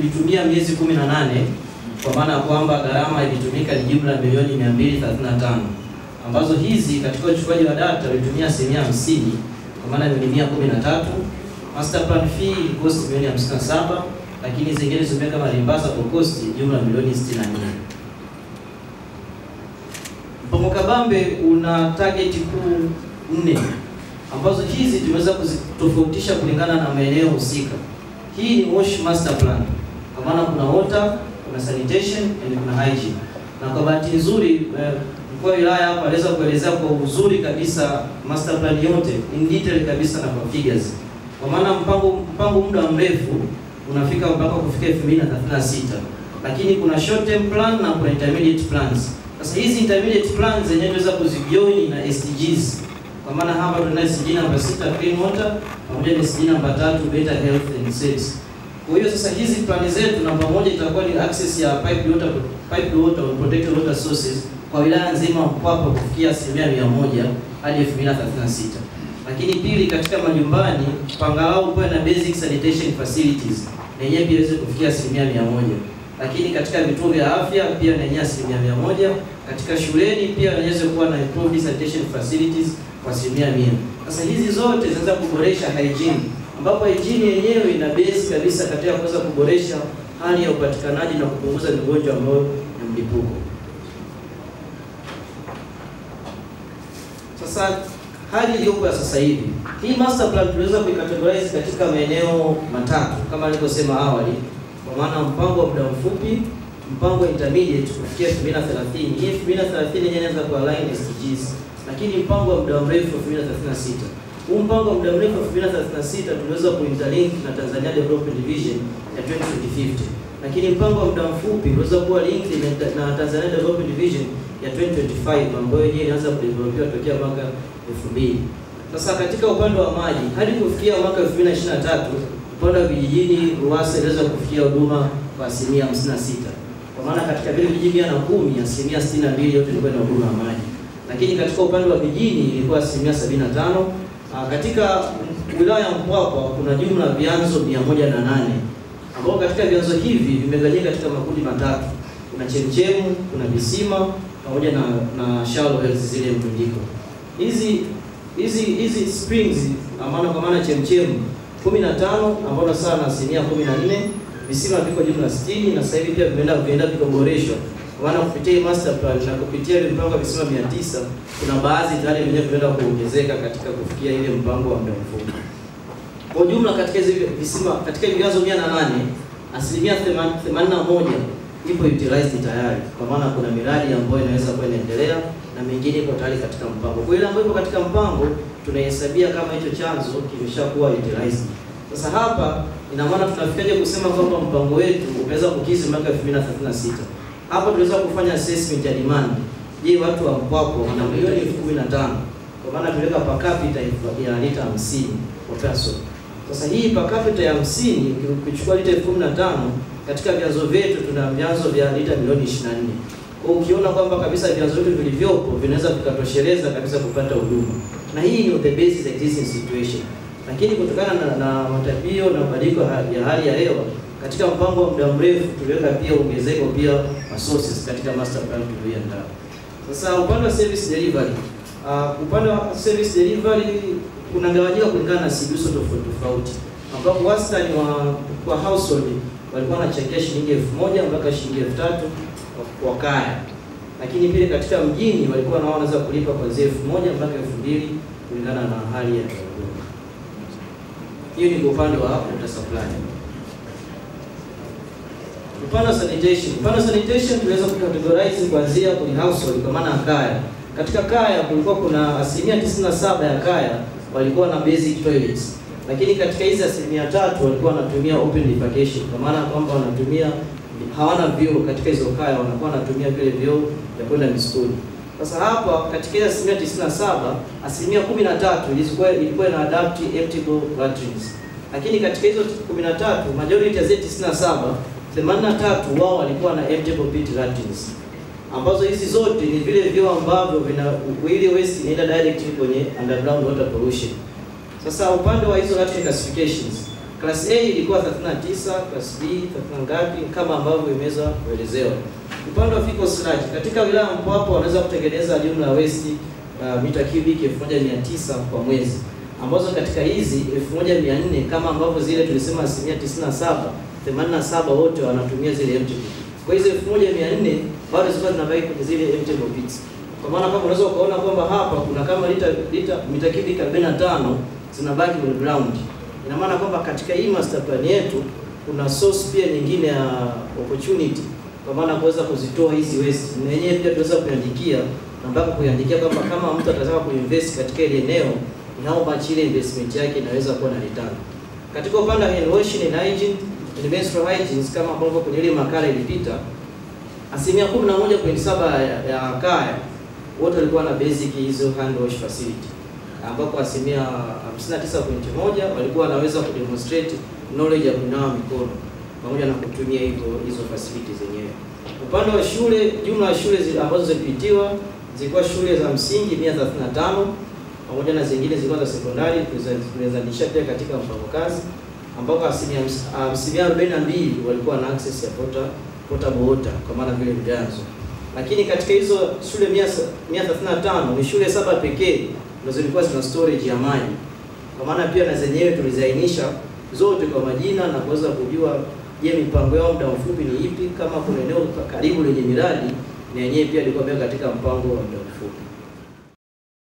ilitumia miezi 18, kwa maana kwamba gharama ilitumika ni jumla milioni 235, ambazo hizi katika uchukuaji wa data ilitumia 50%, kwa maana milioni 113. Master plan fee ilikosti milioni 57, lakini zingine zimeweka kama reimbursable cost jumla milioni 64. Mpango kabambe una target kuu 4, ambazo hizi tumeweza kuzitofautisha kulingana na maeneo husika. Hii ni WASH master plan, kwa maana kuna water, kuna sanitation na kuna hygiene. Na kwa bahati nzuri mkuu wa wilaya hapa aliweza kuelezea kwa uzuri kabisa master plan yote in detail kabisa na kwa figures. Kwa maana mpango muda mrefu unafika mpaka kufika 2036. Lakini kuna short term plan na kuna intermediate plans. Sasa hizi intermediate plans zenyewe tunaweza kuzijoin na SDGs. Kwa maana hapa tuna SDG namba 6 clean water, pamoja na SDG namba 3 better health and safety. Kwa hiyo sasa hizi plani zetu namba 1 itakuwa ni access ya piped water protected water sources kwa wilaya nzima Mpwapwa kufikia 100% hadi 2036. Lakini pili, katika majumbani pangalau kuwe na basic sanitation facilities na yenyewe pia iweze kufikia 100%. Lakini katika vituo vya afya pia na yenyewe 100%. Katika shuleni pia inaweza kuwa na improved sanitation facilities kwa 100%. Sasa hizi zote zinaweza kuboresha hygiene, ambapo hygiene yenyewe ina base kabisa katika kuweza kuboresha hali ya upatikanaji na kupunguza magonjwa ambayo ni mlipuko. Sasa hali iliyopo sasa hivi, hii master plan tunaweza kuicategorize katika maeneo matatu kama nilivyosema awali, kwa maana mpango wa muda mfupi, mpango intermediate kufikia 2030. Hii 2030 yenyewe inaanza ku align SDGs, lakini mpango wa muda mrefu 2036. Huu mpango wa muda mrefu 2036 tunaweza kuinterlink na Tanzania Development Vision ya 2050. Lakini mpango wa muda mfupi unaweza kuwa linked na Tanzania Development Vision ya 2025 ambayo yenyewe inaanza kudevelopiwa tokea mwaka 2000. Sasa katika upande wa maji hadi kufikia mwaka 2023, upande wa vijijini RUWASA inaweza kufikia huduma kwa 56%. Kwa maana katika vile vijiji 110, 62% yote ilikuwa na huduma ya maji. Lakini katika upande wa vijijini ilikuwa 75%. Katika wilaya ya Mpwapwa kuna jumla vyanzo 108, ambao katika vyanzo hivi vimegawanyika katika makundi matatu. Kuna chemchemu, kuna visima pamoja na shallow wells, zile mtundiko. Hizi springs kwa maana chemchemu 15 ambao sawa na 14%, visima viko jumla 60, na sasa hivi pia vimeenda vikaboreshwa. Kwa maana kupitia master plan na kupitia ile mpango wa visima 900, kuna baadhi tayari vimeenda kuongezeka katika kufikia ile mpango wa muda mfupi. Kwa jumla katika hizo visima, katika vyanzo 108, 81% ipo utilized tayari. Kwa maana kuna miradi ambayo inaweza kuendelea na mengine iko tayari katika mpango. Kwa ile ambayo ipo katika mpango tunahesabia kama hicho chanzo kimeshakuwa utilized. Sasa hapa ina maana tunafikaje kusema kwamba mpango wetu utaweza kukidhi mwaka 2036? Hapa tunaweza kufanya assessment ya demand. Je, watu wa Mpwapwa wana milioni 15. Kwa maana tunaweka per capita ya lita 50 kwa person. Sasa hii per capita ya 50 ukichukua lita 15, katika vyanzo vyetu tuna vyanzo vya lita milioni 24. Kwa ukiona kwamba kabisa vyanzo vyetu vilivyopo vinaweza vikatosheleza kabisa kupata huduma. Na hii ni the basis existing situation. Lakini kutokana na matabio na mabadiliko ya hali ya hewa, katika mpango wa muda mrefu tuliweka pia ongezeko pia resources katika master plan tuliyoandaa. Sasa upande wa service delivery, kuna gawanyika kulingana na siduso tofauti, ambapo wastani kwa household walikuwa wanachangia shilingi 1000 mpaka shilingi 3000 kwa kaya. Lakini pia katika mjini walikuwa wanaweza kulipa kuanzia 1000 mpaka 2000 kulingana na hali ya huduma. Hiyo ni upande wa water supply. Upande wa sanitation tunaweza kucategorize kuanzia kwenye household kwa maana kaya. Katika kaya kulikuwa kuna 97% ya kaya walikuwa na basic toilets. Lakini katika hizi 3% walikuwa wanatumia open defecation, kwa maana kwamba hawana vyoo katika hizo kaya, wanakuwa wanatumia vile vyoo vya kwenda misituni. Sasa hapa katika hizo 97%, 13% ilikuwa na adapt emptyable latrines. Lakini katika hizo 13, majority ya 97, 83 wao walikuwa na emptyable pit latrines, ambazo hizi zote ni vile vyoo ambavyo ile waste inaenda direct kwenye underground water pollution. Sasa upande wa hizo latrine classifications, Class A ilikuwa 39, Class B 30 ngapi kama ambavyo imeweza kuelezewa. Upande wa fecal sludge katika wilaya Mpwapwa wanaweza kutengeneza jumla waste mita cubic 1900 kwa mwezi, ambazo katika hizi 1400 kama ambavyo zile tulisema 97, 87 wote wanatumia zile empty pits. Kwa hizo 1400 bado zilikuwa zinabaki kwenye zile empty pits. Kwa maana kama unaweza kuona kwamba hapa kuna kama lita mita cubic 45 zinabaki kwenye ground. Ina maana kwamba katika hii master plan yetu kuna source pia nyingine ya opportunity, kwa maana kuweza kuzitoa hizi waste. Na yenyewe pia tunaweza kuandikia na mpaka kuandikia kwamba kama mtu atataka kuinvest katika ile eneo, ni how much ile investment yake inaweza kuwa na return. Katika upande wa hand washing and hygiene and menstrual hygiene, kama ambavyo kwenye ile makala ilipita, 11.7 ya kaya wote walikuwa na basic hizo hand wash facility, ambapo 59.1 walikuwa wanaweza kudemonstrate knowledge ya kunawa mikono pamoja na kutumia hizo facilities zenyewe. Upande wa shule, jumla ya shule ambazo zilipitiwa zilikuwa shule za msingi 135 pamoja na zingine zilikuwa za sekondari tulizalisha pia katika mpango kazi, ambako 42 walikuwa na access ya potable water kwa maana vile vyanzo. Lakini katika hizo shule 135 ni shule 7 pekee ndio zilikuwa zina storage ya maji. Kwa maana pia na zenyewe tulizainisha zote kwa majina na kuweza kujua je, mipango yao muda mfupi ni ipi, kama kuna eneo karibu lenye miradi na yenyewe pia ilikuwa katika mpango wa muda